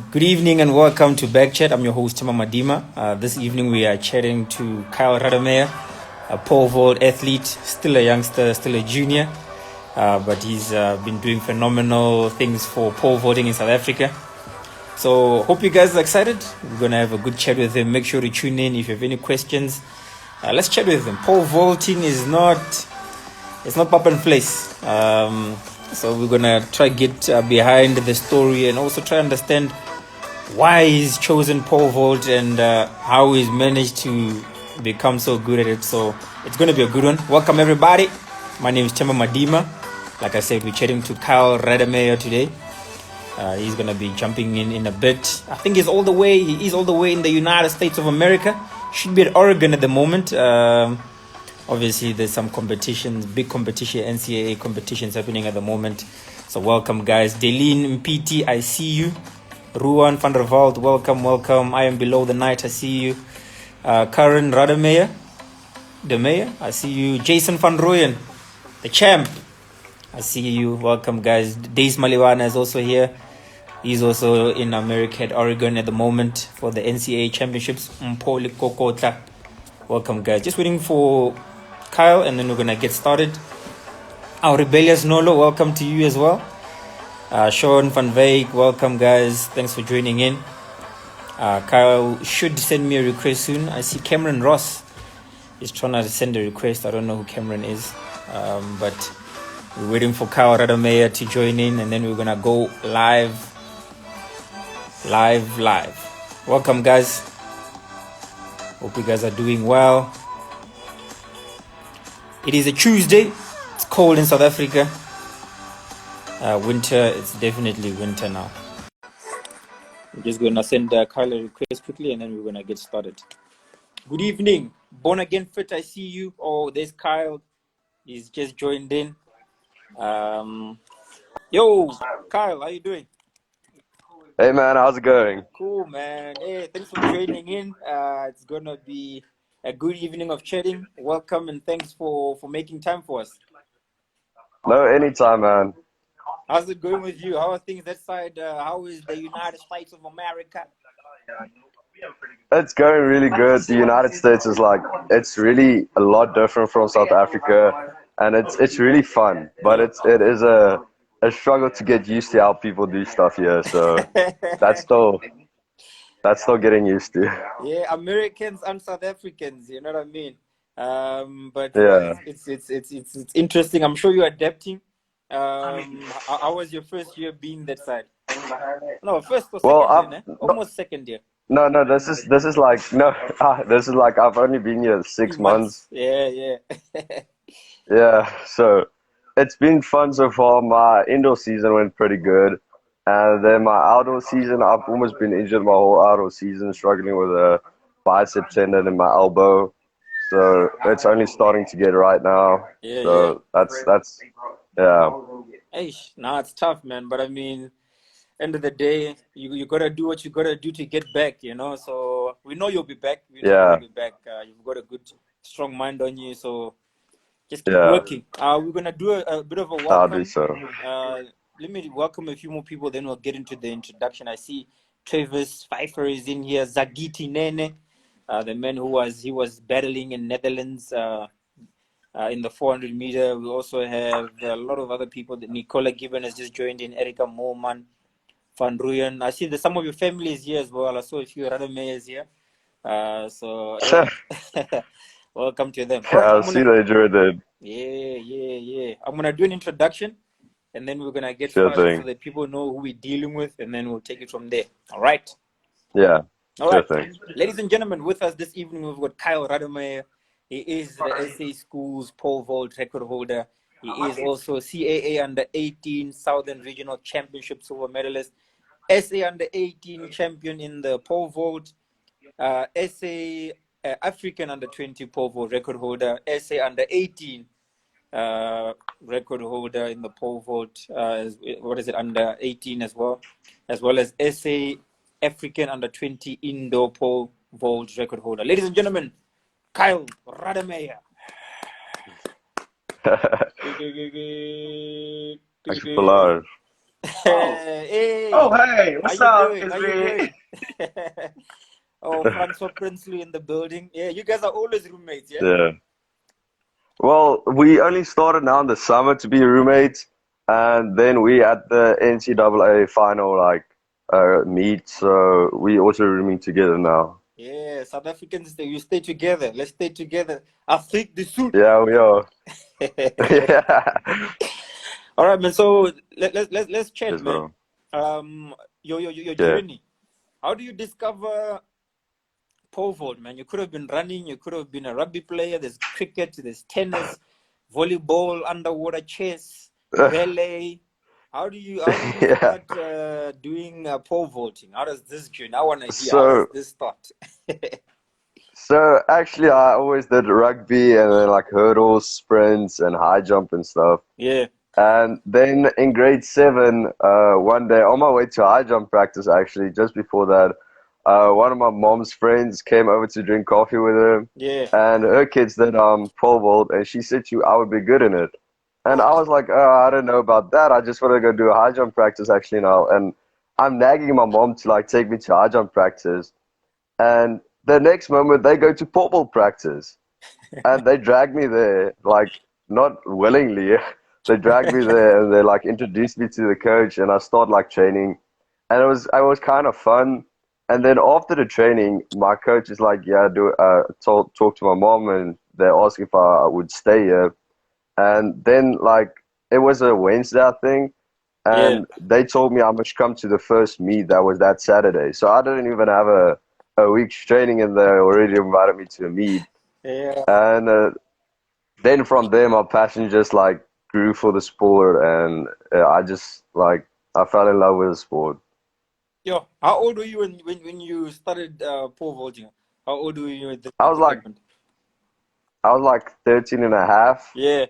Good evening and welcome to BackChat. I'm your host, Tema Madima. This evening we are chatting to Kyle Rademeyer, a pole vault athlete, still a youngster, still a junior, but he's been doing phenomenal things for pole vaulting in South Africa. So hope you guys are excited. We're going to have a good chat with him. Make sure to tune in if you have any questions. Let's chat with him. Pole vaulting is not pop and place. So we're going to try get behind the story and also try understand why he's chosen pole vault and how he's managed to become so good at it. So it's going to be a good one. Welcome everybody. My name is Tema Madima. Like I said, we're chatting to Kyle Rademeyer today. He's going to be jumping in a bit. I think he's all the way in the United States of America. Should be at Oregon at the moment. Obviously, there's some competitions, big competition, NCAA competitions happening at the moment. So welcome, guys. Deline Mpiti, I see you. Ruan van der Walt, welcome. I am below the night, I see you. Karen Rademeyer, I see you. Jason van Rooyen, the champ, I see you. Welcome, guys. Dace Maliwana is also here. He's also in America at Oregon at the moment for the NCAA championships. Mpoli Kokota. Welcome, guys. Just waiting for Kyle and then we're going to get started. Our rebellious Nolo, welcome to you as well. Sean van Veek, welcome, guys. Thanks for joining in. Kyle should send me a request soon. I see Cameron Ross is trying to send a request. I don't know who Cameron is, but we're waiting for Kyle Rademeyer to join in, and then we're gonna go live. Welcome, guys. Hope you guys are doing well. It is a Tuesday. It's cold in South Africa. Winter, it's definitely winter now. I'm just going to send Kyle a request quickly and then we're going to get started. Good evening. Born Again Fit, I see you. Oh, there's Kyle. He's just joined in. Yo, Kyle, how you doing? Hey, man, how's it going? Cool, man. Hey, thanks for joining in. It's going to be a good evening of chatting. Welcome and thanks for making time for us. No, anytime, man. How's it going with you? How are things that side? How is the United States of America? It's going really good. The United States is it's really a lot different from South Africa, and it's really fun. But it is a struggle to get used to how people do stuff here. So that's still getting used to. Yeah, Americans and South Africans, you know what I mean? But Yeah. it's interesting. I'm sure you're adapting. How was your first year being that side? No, first or second year, almost second year. No, this is like no, this is like I've only been here 6 months. Yeah. Yeah, so it's been fun so far. My indoor season went pretty good. And then my outdoor season, I've almost been injured my whole outdoor season, struggling with a bicep tendon in my elbow. So it's only starting to get right now. That's yeah. Now it's tough, man. But I mean, end of the day, you gotta do what you gotta do to get back, you know. So we know you'll be back. You've got a good, strong mind on you. So just keep working. We're gonna do a bit of a welcome. I'll do so. Let me welcome a few more people, then we'll get into the introduction. I see Travis Pfeiffer is in here. Zagiti Nene, the man who was battling in Netherlands in the 400 meter. We also have a lot of other people. Nicola Gibbon has just joined in. Erika Moorman, Van Rooyen. I see that some of your family is here as well. I saw a few Rademeyers here. Welcome to them. I'll see they enjoyed it. Yeah. I'm gonna do an introduction. And then we're going to get started so that people know who we're dealing with, and then we'll take it from there. All right? Yeah. All right. Ladies and gentlemen, with us this evening, we've got Kyle Rademeyer. He is the SA Schools pole vault record holder. He is also CAA under 18 Southern Regional Championship silver medalist, SA under 18 champion in the pole vault, SA African under 20 pole vault record holder, SA under 18 record holder in the pole vault, under 18 as well as SA African under 20 Indo pole vault record holder. Ladies and gentlemen, Kyle Rademeyer. Thanks for love. Oh, Hey, oh, hey, how what's you up? doing? It's How you me. doing? Oh, Francois Princely in the building. Yeah, you guys are always roommates, yeah? Yeah. Well, we only started now in the summer to be roommates, and then we at the NCAA final meet, so we also rooming together now. Yeah, South Africans, you stay together. Let's stay together. Afrique du Sud. Yeah, we are. Yeah. All right, man. So let's chat, Yes, man. bro. Your Yeah. journey. How do you discover pole vault, man? You could have been running. You could have been a rugby player. There's cricket. There's tennis, volleyball, underwater chess, ballet. How do you Yeah. start doing pole vaulting? How does this journey? I want to hear. How does So, this start? so actually, I always did rugby and then like hurdles, sprints, and high jump and stuff. Yeah. And then in grade seven, one day on my way to high jump practice, actually, just before that, one of my mom's friends came over to drink coffee with her, Yeah. and her kids did pole vault, and she said I would be good in it. And I What? was like, I don't know about that. I just want to go do a high jump practice actually now. And I'm nagging my mom to like take me to high jump practice. And the next moment they go to pole vault practice and they dragged me there, like not willingly. They dragged me there and they like introduced me to the coach and I started like training and it was kind of fun. And then after the training, my coach is like, yeah, talk to my mom and they asked if I would stay here. And then like it was a Wednesday I think, Yeah. and they told me I must come to the first meet that was that Saturday. So I didn't even have a week's training and they already invited me to a meet. Yeah. And then from there, my passion just like grew for the sport, and I just like I fell in love with the sport. Yo, how old were you when you started pole vaulting? How old were you when I this was like happened? I was like 13 and a half. Yeah.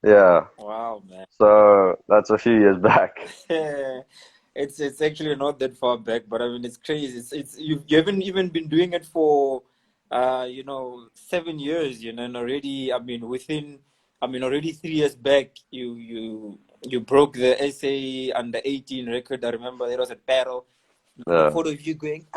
Yeah, Wow, man. so that's a few years back. It's actually not that far back, but I mean it's crazy. It's you haven't even been doing it for 7 years, and already already 3 years back you broke the SA under 18 record. I remember there was a battle. The Yeah, photo of you going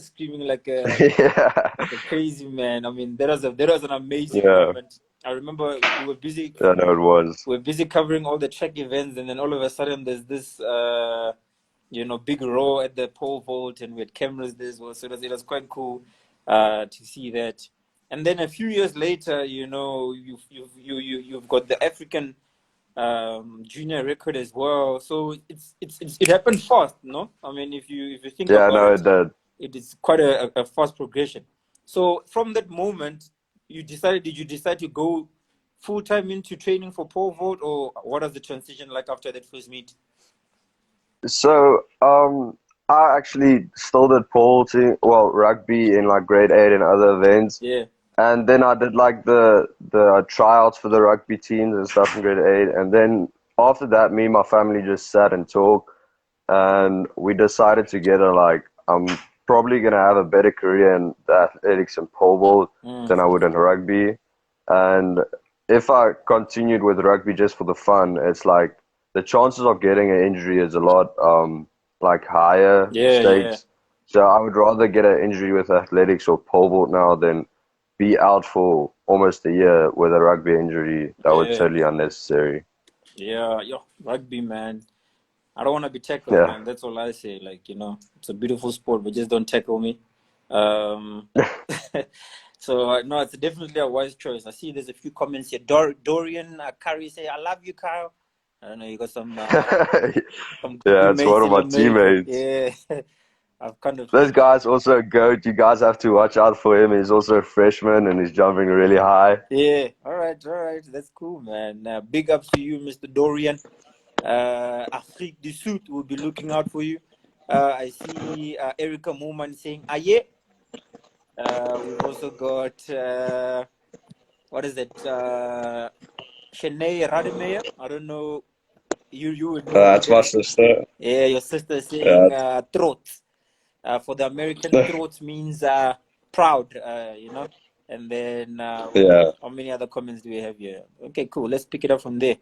screaming like a yeah, crazy man. I mean that was an amazing yeah, moment. I remember we were busy yeah. No, it was. we're busy covering all the track events, and then all of a sudden there's this big row at the pole vault, and we had cameras there as well. So it was quite cool to see that. And then a few years later, you've got the African junior record as well. So it happened fast, no? I mean, if you think Yeah, about no, it, it did. it is quite a fast progression. So from that moment, did you decide to go full time into training for pole vault, or what was the transition like after that first meet? So, I actually still did pole team, well, rugby in like grade eight and other events. Yeah, And then I did like the tryouts for the rugby teams and stuff in grade eight. And then after that, me and my family just sat and talked, and we decided together like I'm probably gonna have a better career in the athletics and pole vault than I mm, would in rugby. And if I continued with rugby just for the fun, it's like the chances of getting an injury is a lot like higher yeah, yeah, stakes. So I would rather get an injury with athletics or pole vault now than be out for almost a year with a rugby injury. That was yeah, totally unnecessary. yeah. Yo, rugby, man. I don't want to be tackled, Yeah. man. That's all I say. Like, it's a beautiful sport, but just don't tackle me. Um, so no, it's definitely a wise choice. I see there's a few comments here. Dorian Curry say, "I love you, Kyle." I don't know. You got some Yeah, it's one teammates of in my America. teammates. Yeah, I've kind of This guy's also a goat. You guys have to watch out for him. He's also a freshman and he's jumping really high. yeah. All right. That's cool, man. Big ups to you, Mr. Dorian. Afrique du Sud will be looking out for you. I see Erica Mooman saying, "Aye." We've also got what is it? Shanae Rademeyer. I don't know. You would know who That's that my is. sister. Yeah, your sister is Yeah, saying throat. For the American, throat means proud. And then yeah. how many other comments do we have here? Okay, cool. Let's pick it up from there.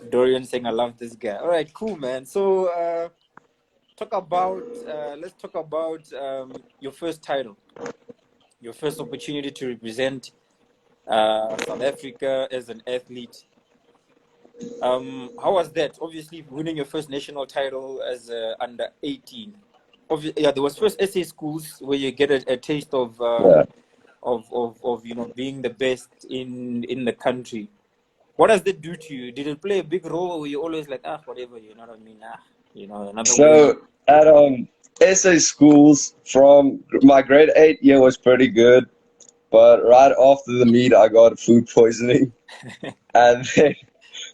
Dorian saying, I love this guy. All right, cool, man. So let's talk about your first title, your first opportunity to represent South Africa as an athlete. How was that? Obviously, winning your first national title as under 18. Yeah, there was first SA schools where you get a taste of, Yeah. being the best in the country. What does that do to you? Did it play a big role, or were you always like, whatever, you know what I mean? Another win. So at SA schools, from my grade 8 year was pretty good, but right after the meet, I got food poisoning, and then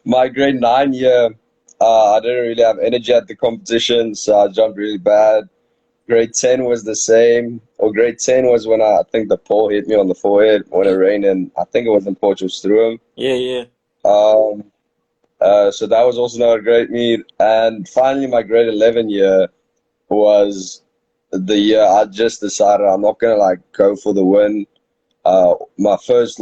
my grade 9 year, I didn't really have energy at the competition, so I jumped really bad. Grade 10 was the same, or grade 10 was when I think the pole hit me on the forehead when it rained, and I think it was in Potchefstroom. Yeah, yeah. Um, so that was also not a great meet. And finally, my grade 11 year was the year I just decided I'm not gonna like go for the win. My first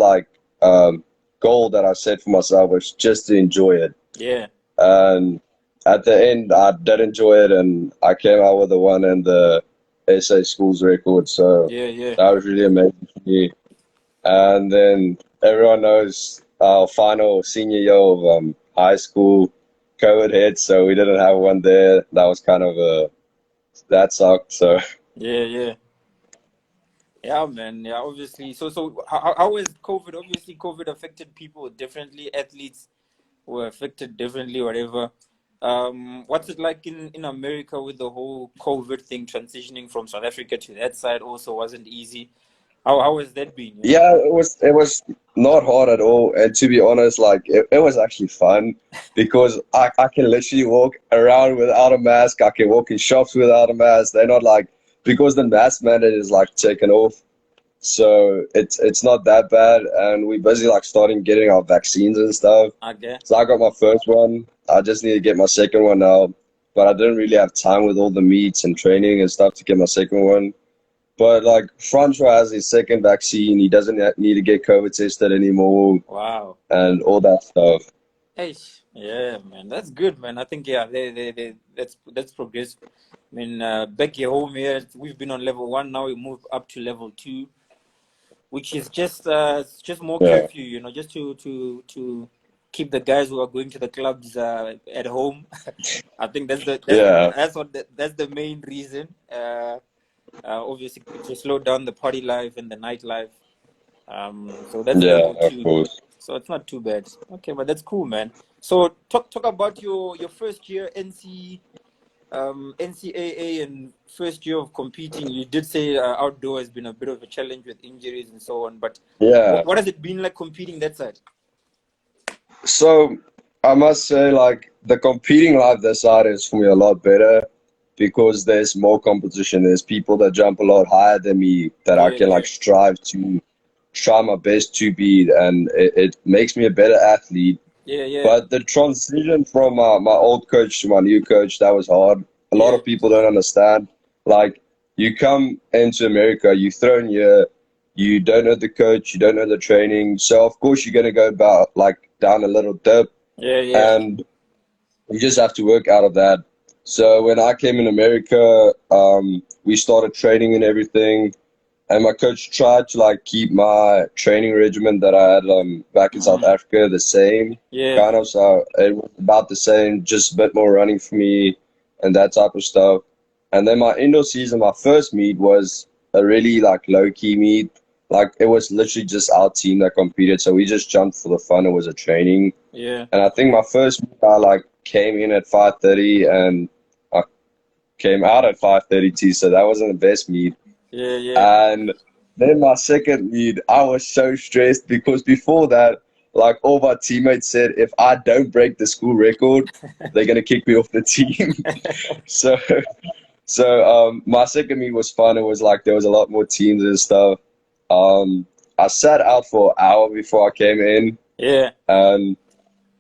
goal that I set for myself was just to enjoy it. Yeah. And at the end, I did enjoy it, and I came out with the one and the SA schools record. So Yeah, yeah. that was really amazing for me. And then everyone knows our final senior year of high school, COVID hit, so we didn't have one there. That was kind of that sucked. So Yeah, yeah. Yeah, man. Yeah, obviously. So how is COVID? Obviously, COVID affected people differently. Athletes were affected differently, whatever. What's it like in America with the whole COVID thing, transitioning from South Africa to that side also wasn't easy. How has that been, you know? yeah, it was not hard at all. And to be honest, like it was actually fun because I can literally walk around without a mask. I can walk in shops without a mask. They're not like because the mask mandate is like taken off. So it's not that bad, and we're busy like starting getting our vaccines and stuff. Okay. So I got my first one. I just need to get my second one now, but I didn't really have time with all the meets and training and stuff to get my second one. But like Francois has his second vaccine. He doesn't need to get COVID tested anymore Wow. and all that stuff. Hey, yeah, man, that's good, man. I think that's progress. I mean, back here home here, we've been on level 1. Now we move up to level 2, which is just it's just more Yeah, curfew, you know, just to keep the guys who are going to the clubs at home. I think yeah, that's the main reason. Obviously to slow down the party life and the nightlife. So that's yeah, level of 2. course. So it's not too bad. Okay, but that's cool, man. So talk about your first year NCAA and first year of competing. You did say outdoor has been a bit of a challenge with injuries and so on, but Yeah. what has it been like competing that side? So I must say, like the competing life this side is for me a lot better because there's more competition. There's people that jump a lot higher than me that I Yeah, can yeah, like strive to try my best to beat, and it makes me a better athlete. yeah, yeah, But the transition from my old coach to my new coach, that was hard. A lot yeah, of people don't understand. Like, you come into America, you thrown here, you don't know the coach, you don't know the training. So, of course, you're going to go about like down a little dip, yeah, yeah. and you just have to work out of that. So, when I came in America, we started training and everything. And my coach tried to like keep my training regimen that I had back in South Mm, Africa the same, yeah, kind of. So it was about the same, just a bit more running for me and that type of stuff. And then my Indo season, my first meet was a really like low key meet. Like it was literally just our team that competed. So we just jumped for the fun. It was a training. yeah, And I think my first meet I like came in at 5:30 and I came out at 5:30 too. So that wasn't the best meet. yeah, yeah. And then my second meet, I was so stressed because before that, like all my teammates said, if I don't break the school record, they're gonna kick me off the team. So, my second meet was fun. It was like there was a lot more teams and stuff. I sat out for an hour before I came in, Yeah, and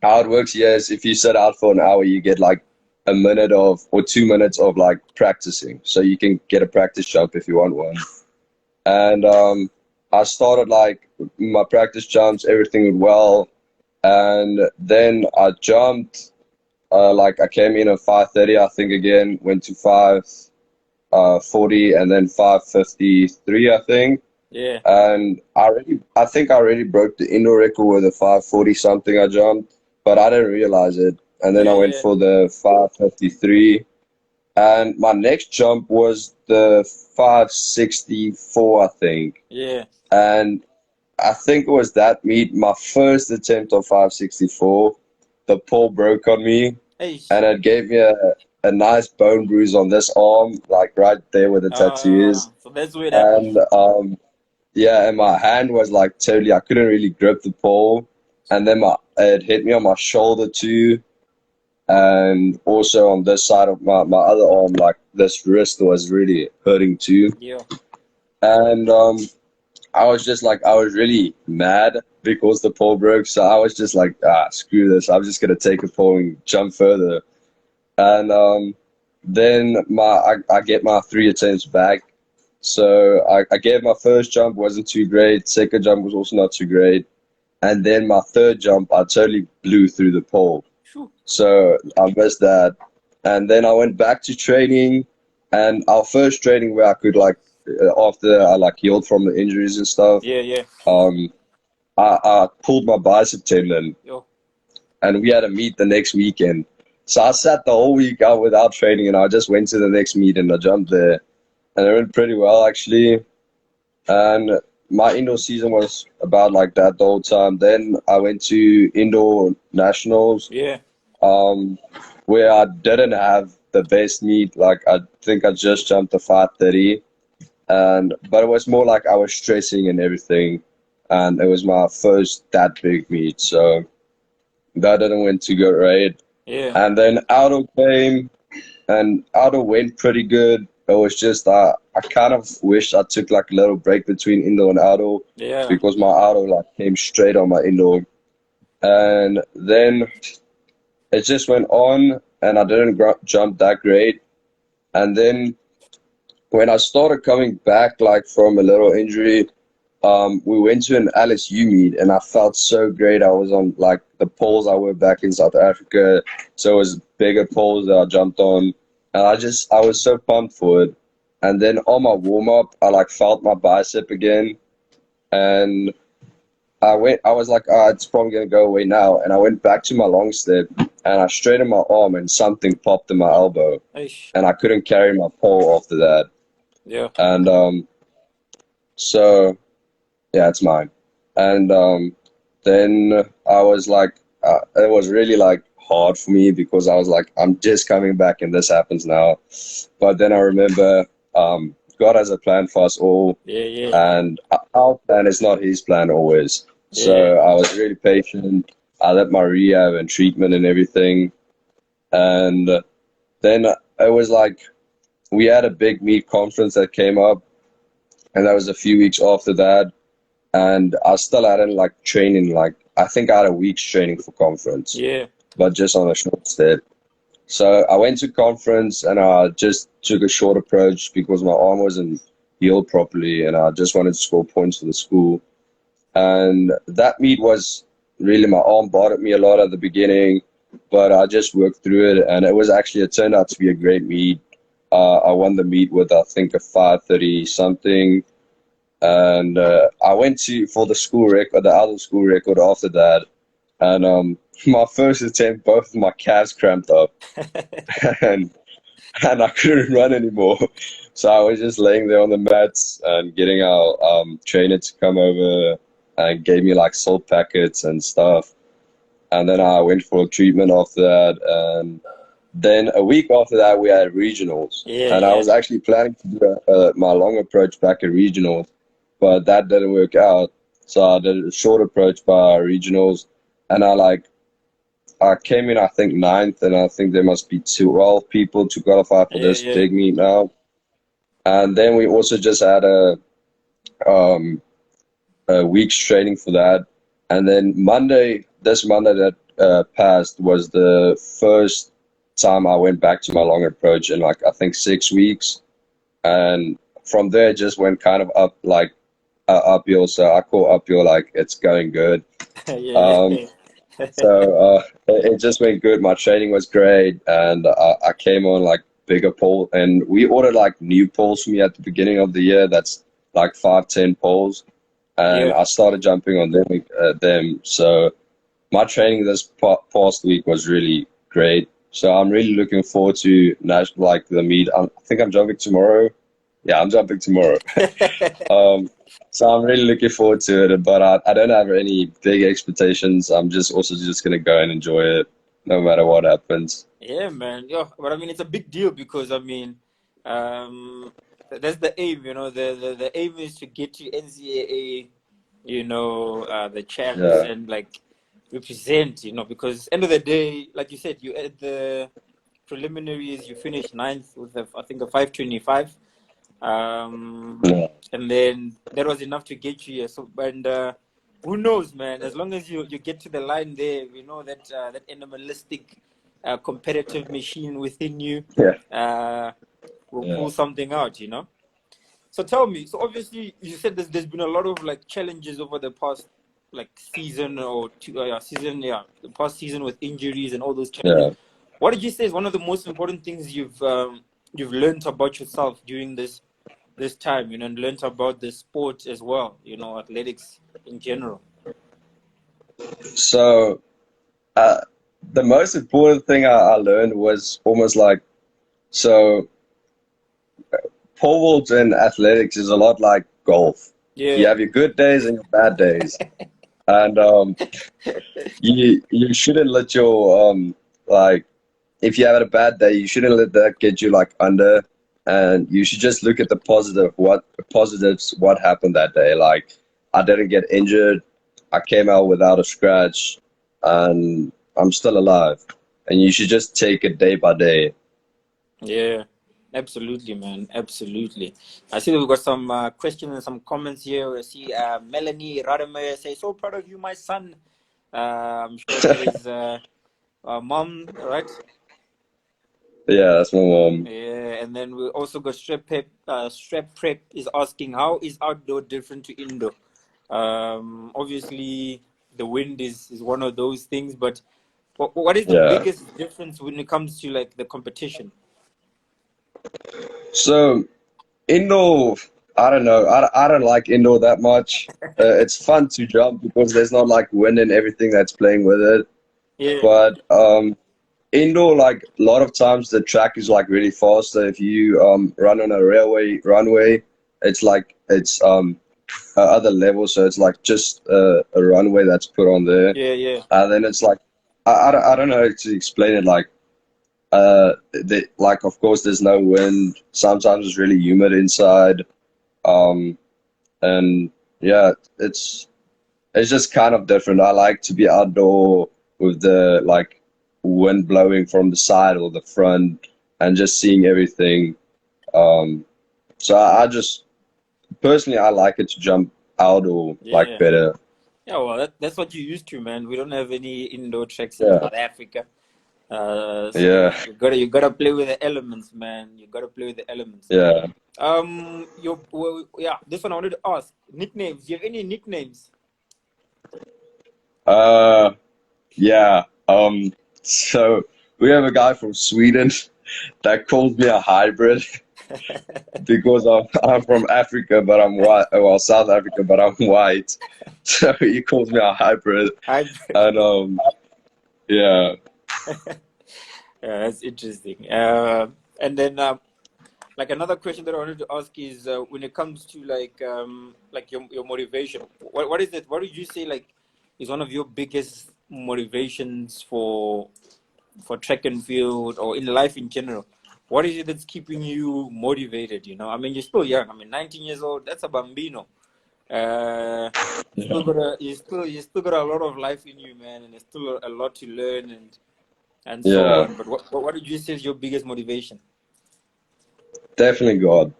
how it works, yes, if you sit out for an hour, you get like a minute of or 2 minutes of like practicing. So you can get a practice jump if you want one. And I started like my practice jumps, everything went well. And then I jumped, like I came in at 5:30, I think again, went to 5:40 and then 5:53, I think. Yeah. And I think I already broke the Indo record with a 5:40 something I jumped, but I didn't realize it. And then Yeah. I went Yeah. for the 5:53. And my next jump was the 5:64, I think. Yeah. And I think it was that meet, my first attempt on 5:64. The pole broke on me, Hey. and it gave me a nice bone bruise on this arm, like right there where the tattoo is. So that's where it happened. And yeah, and my hand was like totally, I couldn't really grip the pole. And then it hit me on my shoulder too. And also on this side of my other arm, like this wrist was really hurting too. Yeah. And I was just like, I was really mad because the pole broke. So I was just like, screw this. I'm just going to take a pole and jump further. And then I get my 3 attempts back. So I gave my first jump, wasn't too great. Second jump was also not too great. And then my third jump, I totally blew through the pole. Phew. So I missed that. And then I went back to training. And our first training where I could like, after I like healed from the injuries and stuff, Yeah. Yeah. I pulled my bicep tendon Yo. and we had a meet the next weekend. So I sat the whole week out without training and I just went to the next meet and I jumped there. And it went pretty well actually. And my indoor season was about like that the whole time. Then I went to indoor nationals, Yeah. where I didn't have the best meet. Like I think I just jumped the 5:30, but it was more like I was stressing and everything, and it was my first that big meet, so that didn't went too good, right? Yeah. And then Auto came, and Auto went pretty good. It was just I kind of wish I took like a little break between Indo and Auto Yeah. because my Auto like came straight on my Indo, and then it just went on, and I didn't jump that great. And then when I started coming back like from a little injury, we went to an LSU meet and I felt so great. I was on like the poles I were back in South Africa, so it was bigger poles that I jumped on, and I was so pumped for it. And then on my warm up, I like felt my bicep again, and I was like, it's probably gonna go away now. And I went back to my long step and I straightened my arm and something popped in my elbow, Hey. and I couldn't carry my pole after that. Yeah. And so yeah, it's mine. And then I was like, it was really like hard for me because I was like, I'm just coming back and this happens now. But then I remember God has a plan for us all, Yeah. Yeah. and our plan is not His plan always. So Yeah. I was really patient. I let my rehab and treatment and everything. And then it was like we had a big meet conference that came up, and that was a few weeks after that. And I still hadn't like training, like I think I had a week's training for conference, Yeah. but just on a short step. So I went to conference and I just took a short approach because my arm wasn't healed properly and I just wanted to score points for the school. And that meet was really, my arm bothered me a lot at the beginning, but I just worked through it, and it turned out to be a great meet. I won the meet with I think a 5:30 something, and I went for the school record, the other school record after that, and my first attempt, both of my calves cramped up, and I couldn't run anymore. So I was just laying there on the mats and getting our trainer to come over and gave me like salt packets and stuff. And then I went for treatment after that. And then a week after that, we had regionals. Yeah. And I Yeah. was actually planning to do my long approach back at regionals, but that didn't work out. So I did a short approach by regionals. And I came in, I think, ninth, and I think there must be 12 people to qualify for Yeah. this Yeah. big meet now. And then we also just had um, a week's training for that. And then this Monday that passed was the first time I went back to my long approach in like, I think 6 weeks. And from there, it just went kind of up, like uphill. So I call uphill like it's going good. Yeah. Um, Yeah. So it just went good. My training was great, and I came on like bigger pole. And we ordered like new poles for me at the beginning of the year. That's like 5, 10 poles, and Yeah. I started jumping on them. So my training this past week was really great. So I'm really looking forward to national like the meet. I think I'm jumping tomorrow. Yeah, I'm jumping tomorrow. Um, so I'm really looking forward to it, but I don't have any big expectations. I'm just also just gonna go and enjoy it, no matter what happens. Yeah, man. Yeah, but I mean, it's a big deal because I mean, that's the aim. The aim is to get to NCAA. The champs Yeah, and like represent. Because end of the day, like you said, you at the preliminaries, you finished ninth with I think a 5:25. Um, yeah, and then that was enough to get you here. So, and who knows, man? As long as you get to the line there, we know that that animalistic, competitive machine within you yeah, uh, will yeah. pull something out. So tell me. So obviously, you said there's been a lot of like challenges over the past like season or two, the past season with injuries and all those challenges. Yeah. What did you say is one of the most important things you've learned about yourself during this time, and learned about the sport as well, athletics in general? So uh, the most important thing I learned was almost like so pole vault in athletics is a lot like golf. You Yeah, have your good days and your bad days, and you shouldn't let your like if you have a bad day, you shouldn't let that get you like under, and you should just look at the positives, what happened that day. Like I didn't get injured, I came out without a scratch, and I'm still alive. And you should just take it day by day. yeah, absolutely, man, absolutely. I see that we've got some questions and some comments here. I see Melanie Rademeyer say, "So proud of you, my son." I'm sure that is mom, right? Yeah, that's my mom. Yeah, and then we also got Strap Prep is asking, how is outdoor different to Indo? Obviously, the wind is one of those things, but what is the Yeah. biggest difference when it comes to like the competition? So indoor, I don't know. I don't like indoor that much. It's fun to jump because there's not like wind and everything that's playing with it. Yeah, But indoor, like a lot of times the track is like really fast. So if you run on a railway runway, it's like it's other level. So it's like just a runway that's put on there, yeah, yeah, and then it's like I don't know how to explain it. Like of course there's no wind. Sometimes it's really humid inside. Um, and yeah, it's just kind of different. I like to be outdoor with the like wind blowing from the side or the front and just seeing everything. Um, so I just personally I like it to jump outdoor like yeah. better. Yeah, well, that's what you're used to, man. We don't have any indoor tracks in Yeah, South Africa. So yeah, you gotta play with the elements, man. You gotta play with the elements. yeah. Yeah, this one I wanted to ask. Nicknames. Do you have any nicknames? Uh, yeah. So we have a guy from Sweden that calls me a hybrid because I'm from Africa, but I'm white. Well, South Africa, but I'm white. So he calls me a hybrid, Hybrid. and yeah, Yeah, that's interesting. And then, like another question that I wanted to ask is, when it comes to like your motivation, what is it? What would you say like is one of your biggest motivations for track and field or in life in general? What is it that's keeping you motivated? I mean, you're still young. I mean, 19 years old. That's a bambino. Uh, yeah, you still got a lot of life in you, man, and there's still a lot to learn and so yeah, on. But what did you say is your biggest motivation? definitely God.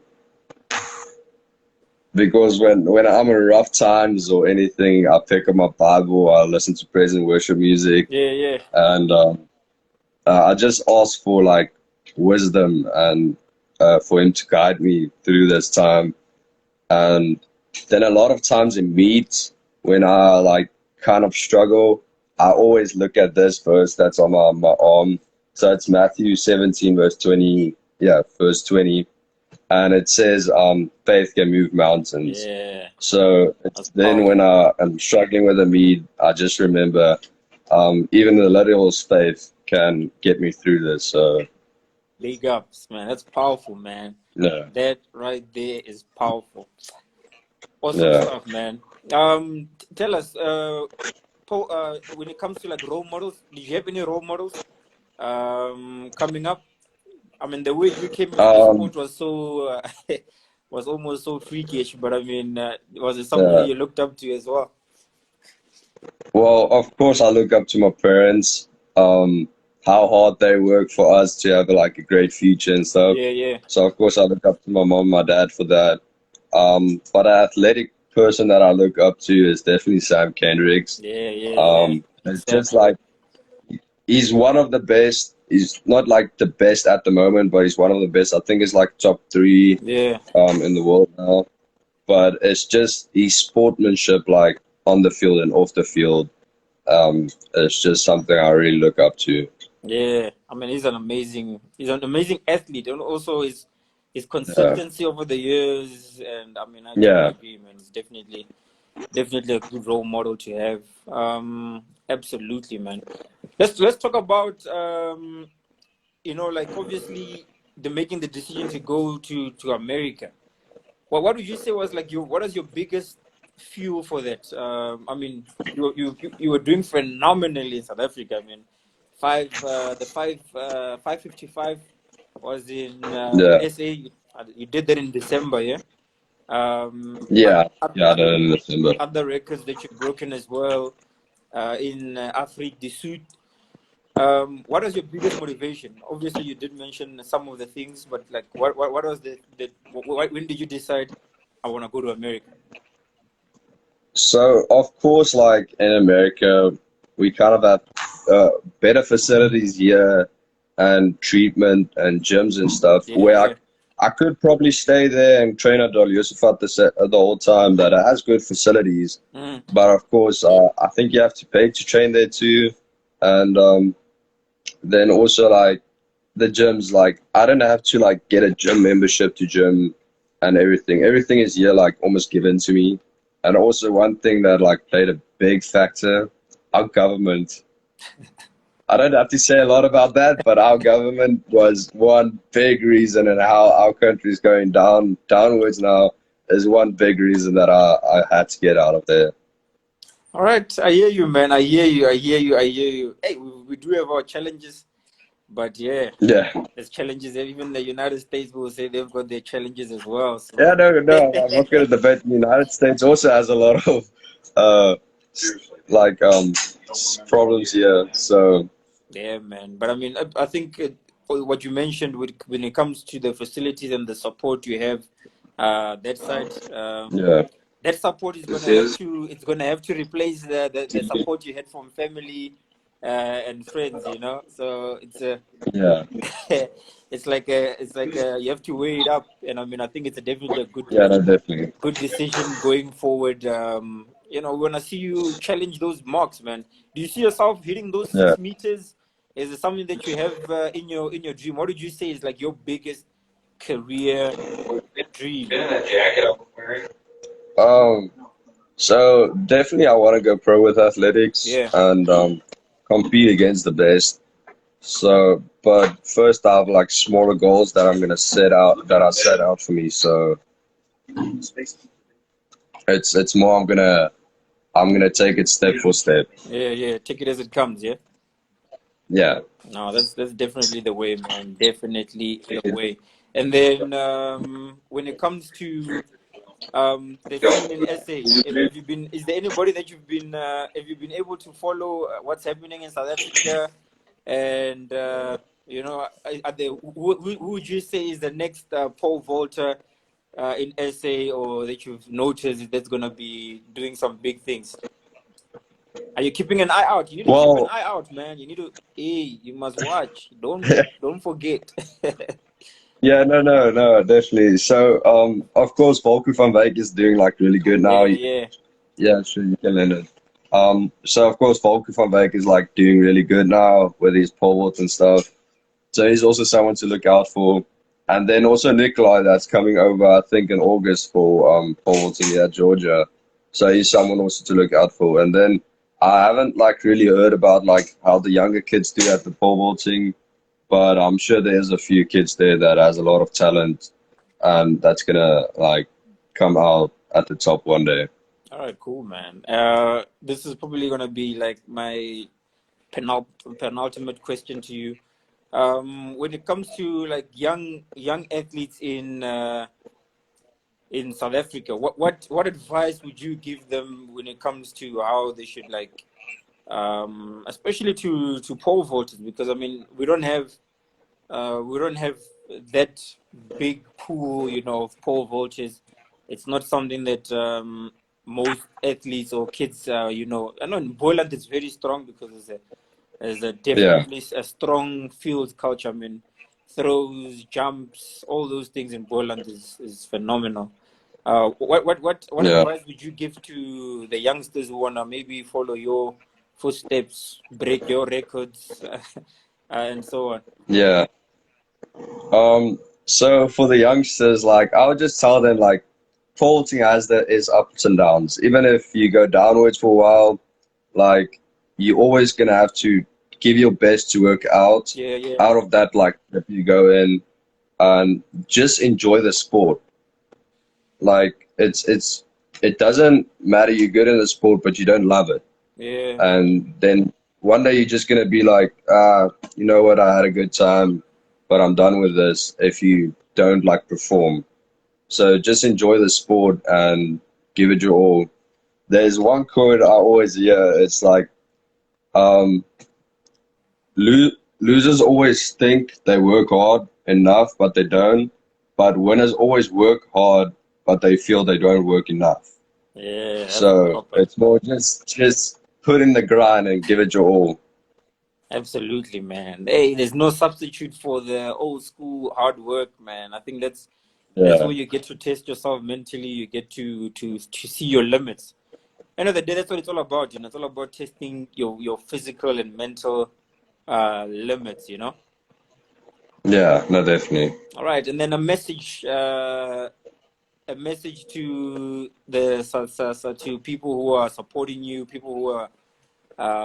Because when I'm in rough times or anything, I pick up my Bible, I listen to praise and worship music, Yeah, yeah, and I just ask for like wisdom and for Him to guide me through this time. And then a lot of times in meet, when I like kind of struggle, I always look at this verse that's on my arm. So it's Matthew 17, verse 20. Yeah, verse 20. And it says, faith can move mountains. Yeah, So that's it's then powerful. when I'm struggling with a need, I just remember even the littlest faith can get me through this. So, Big ups, man. That's powerful, man. yeah, That right there is powerful. Awesome yeah. stuff, man. Tell us, Paul, when it comes to like role models, did you have any role models coming up? I mean, the way you came into the Um, sport was so was almost so freakish. But I mean, was it someone that yeah. you looked up to as well? Well, of course, I look up to my parents, how hard they work for us to have like a great future and stuff. Yeah, yeah, So, of course, I look up to my mom, my dad for that. But an athletic person that I look up to is definitely Sam Kendricks. yeah, yeah, yeah. Big It's Sam. just like he's one of the best. He's not like the best at the moment, but he's one of the best. I think he's like top three Yeah, in the world now. But it's just his sportsmanship, like on the field and off the field. It's just something I really look up to. yeah. I mean, he's an amazing athlete, and also his Yeah, consistency over the years. And I mean, I totally yeah. agree, man. It's definitely a good role model to have. Absolutely, man. Let's talk about like obviously the making the decision to go to America. Well, what would you say was like what is your biggest fuel for that? I mean, you were doing phenomenally in South Africa. I mean, 555 was in Yeah, SA. You did that in December, yeah. yeah, yeah. I Other don't understand, but other records that you've broken as well in Afrique du Sud. What was your biggest motivation? Obviously, you did mention some of the things, but like, what was when did you decide I want to go to America? so of course, like in America, we kind of have better facilities here and treatment and gyms and stuff. Yeah, Where yeah. I could probably stay there and train at Dol Yusufat the whole time. That it has good facilities, Mm, but of course, I think you have to pay to train there too, and then also like the gyms, like I don't have to like get a gym membership to gym and everything. Everything is here like almost given to me. And also one thing that like played a big factor, our government. I don't have to say a lot about that, but our government was one big reason, and how our country is going downwards now is one big reason that I had to get out of there. all right, I hear you, man. I hear you. I hear you. I hear you. Hey, we do have our challenges, but yeah, Yeah. there's challenges. Even the United States will say they've got their challenges as well. Yeah, So, no, no, I'm not going to debate. The United States also has a lot of uh, like problems here. So yeah, man. But I mean, I think what you mentioned when it comes to the facilities and the support you have, that side, yeah, that support is gonna have to replace the support you had from family and friends. So yeah, it's like you have to weigh it up. And I mean, I think it's definitely a yeah, no, definitely. good decision going forward. We want to see you challenge those marks, man. Do you see yourself hitting those Yeah. 6 meters? Is it something that you have in your dream? What did you say is like your biggest career dream? Um. So definitely, I want to go pro with athletics Yeah. and compete against the best. So, but first, I have like smaller goals that I'm gonna set out for me. So it's more I'm gonna take it step for step. Yeah, yeah. Take it as it comes, yeah. Yeah. No, that's definitely the way, man. Definitely the way. And then when it comes to the scene in SA, have you been? Is there anybody that have you been able to follow what's happening in South Africa? And are there, who would you say is the next Paul Volter in SA, or that you've noticed that's gonna be doing some big things? Are you keeping an eye out? You need to keep an Well, eye out, man. You must watch. Don't forget. yeah, no, no, no, definitely. So, of course, Volker van Wyk is doing like really good now. Yeah, yeah. Yeah, sure, you can learn it. So of course Volker van Beek is like doing really good now with his pole vault and stuff. So he's also someone to look out for. And then also Nikolai that's coming over, I think in August for pole vaulting here at Georgia. So he's someone also to look out for. And then I haven't like really heard about like how the younger kids do at the pole vaulting, but I'm sure there's a few kids there that has a lot of talent and that's gonna like come out at the top one day. All right, cool, man. This is probably gonna be like my penultimate question to you. When it comes to like young athletes in South Africa, what advice would you give them when it comes to how they should like, especially to pole vaulters? Because I mean, we don't have that big pool, you know, of pole vaulters. It's not something that most athletes or kids, you know. I know in Boland it's very strong because there's a definitely a strong field culture. I mean, throws, jumps, all those things in Boland is phenomenal. What advice would you give to the youngsters who wanna maybe follow your footsteps, break your records, and so on? Yeah. So for the youngsters, like I would just tell them like vaulting has its ups and downs. Even if you go downwards for a while, like you're always gonna have to give your best to work out out of that like if you go in and just enjoy the sport. Like it doesn't matter you're good in the sport but you don't love it. Yeah. And then one day you're just gonna be like, you know what, I had a good time, but I'm done with this if you don't like perform. So just enjoy the sport and give it your all. There's one quote I always hear, it's like, losers always think they work hard enough, but they don't. But winners always work hard, but they feel they don't work enough. Yeah. So it's more just put in the grind and give it your all. Absolutely, man. Hey, there's no substitute for the old school hard work, man. I think that's where you get to test yourself mentally. You get to see your limits. End of the day, that's what it's all about. You know, it's all about testing your physical and mental limits. You know. Yeah, no, definitely. All right, and then a message to to people who are supporting you, people who are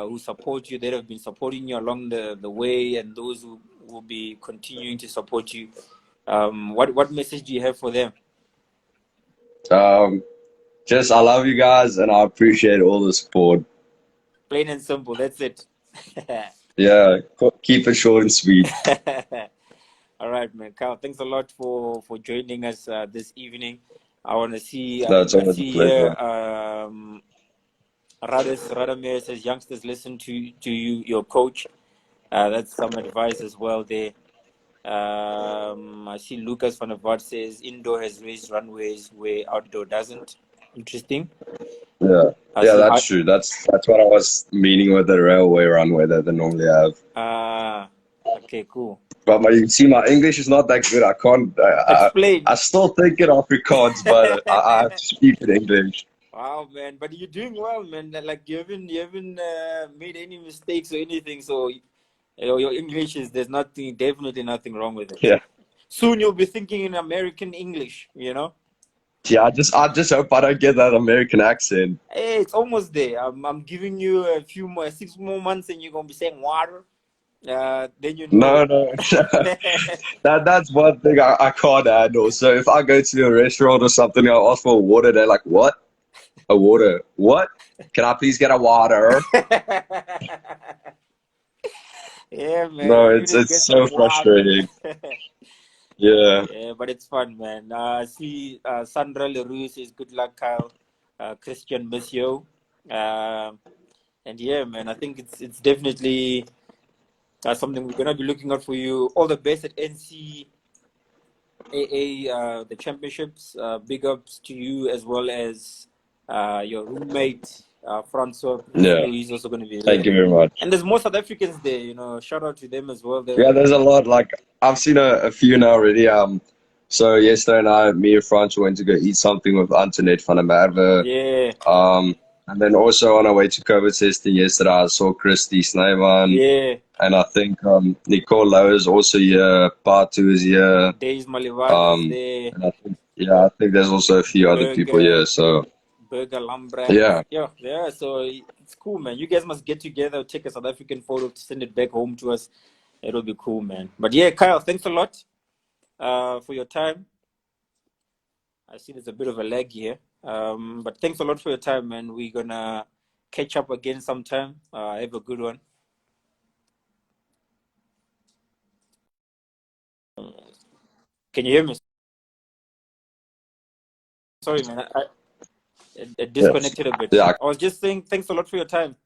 who support you, that have been supporting you along the way, and those who will be continuing to support you. What message do you have for them? Just I love you guys and I appreciate all the support. Plain and simple. That's it. Yeah, keep it short and sweet. All right, man. Kyle, thanks a lot for joining us this evening. I want to see. That's always a pleasure. Rademeyer says, youngsters, listen to you, your coach. That's some advice as well there. I see Lucas van der Vaart says, Indo has raised runways where outdoor doesn't. Interesting. Yeah, that's true. That's what I was meaning with the railway runway that they normally have. Okay, cool. But you see, my English is not that good. I can't explain. I still think it Afrikaans, but I have to speak in English. Wow, man! But you're doing well, man. Like you haven't made any mistakes or anything. So your English there's definitely nothing wrong with it. Yeah. Soon you'll be thinking in American English, you know. Yeah, I just hope I don't get that American accent. Hey, it's almost there. I'm giving you 6 more months, and you're gonna be saying water. Then you know. No. That's one thing I can't handle. So if I go to a restaurant or something, I'll ask for a water. They're like, "What? A water? What? Can I please get a water?" Yeah, man. No, it's so frustrating. Yeah. Yeah, but it's fun, man. See, Sandra Leroux says, good luck, Kyle. Christian, miss you. And yeah, man, I think it's definitely something we're gonna be looking out for you. All the best at NCAA, the championships. Big ups to you as well as your roommate. Francois, yeah, he's also going to be there. Thank you very much. And there's more South Africans there, you know. Shout out to them as well. Yeah, there's a lot. Like I've seen a few now already. So yesterday night, me and Francois went to go eat something with Antoinette van der Merwe. Yeah. And then also on our way to COVID testing yesterday, I saw Christy Snyman. Yeah. And I think Nicole Lowe is also here. Part 2 is here. Days Malivan is there. And I think there's also a few other people here. So Burger Lambrat. yeah. Yeah. So it's cool, man. You guys must get together, take a South African photo to send it back home to us. It'll be cool, man. But yeah, Kyle, thanks a lot for your time. I see there's a bit of a lag here. But thanks a lot for your time, man. We're gonna catch up again sometime. Have a good one. Can you hear me? Sorry, man. I disconnected a bit. Yeah. I was just saying thanks a lot for your time.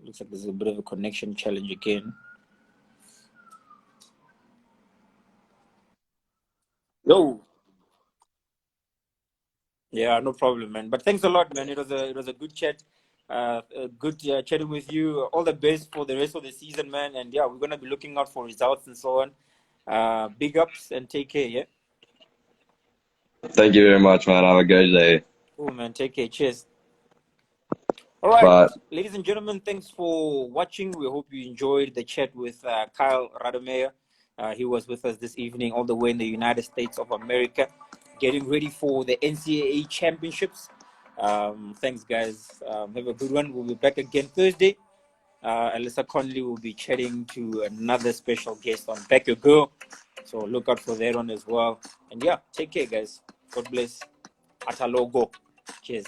Looks like there's a bit of a connection challenge again. Yo. Yeah, no problem, man. But thanks a lot, man. It was a good chat. Good chatting with you. All the best for the rest of the season, man. And yeah, we're gonna be looking out for results and so on. Big ups and take care. Yeah. Thank you very much, man. Have a good day. Cool, man. Take care. Cheers. All right, Bye. ladies and gentlemen, thanks for watching. We hope you enjoyed the chat with Kyle Rademeyer. He was with us this evening, all the way in the United States of America, getting ready for the NCAA championships. Thanks, guys. Have a good one. We'll be back again Thursday. Alyssa Conley will be chatting to another special guest on Back Your Girl. So look out for that one as well. And yeah, take care, guys. God bless. Atalogo. Cheers.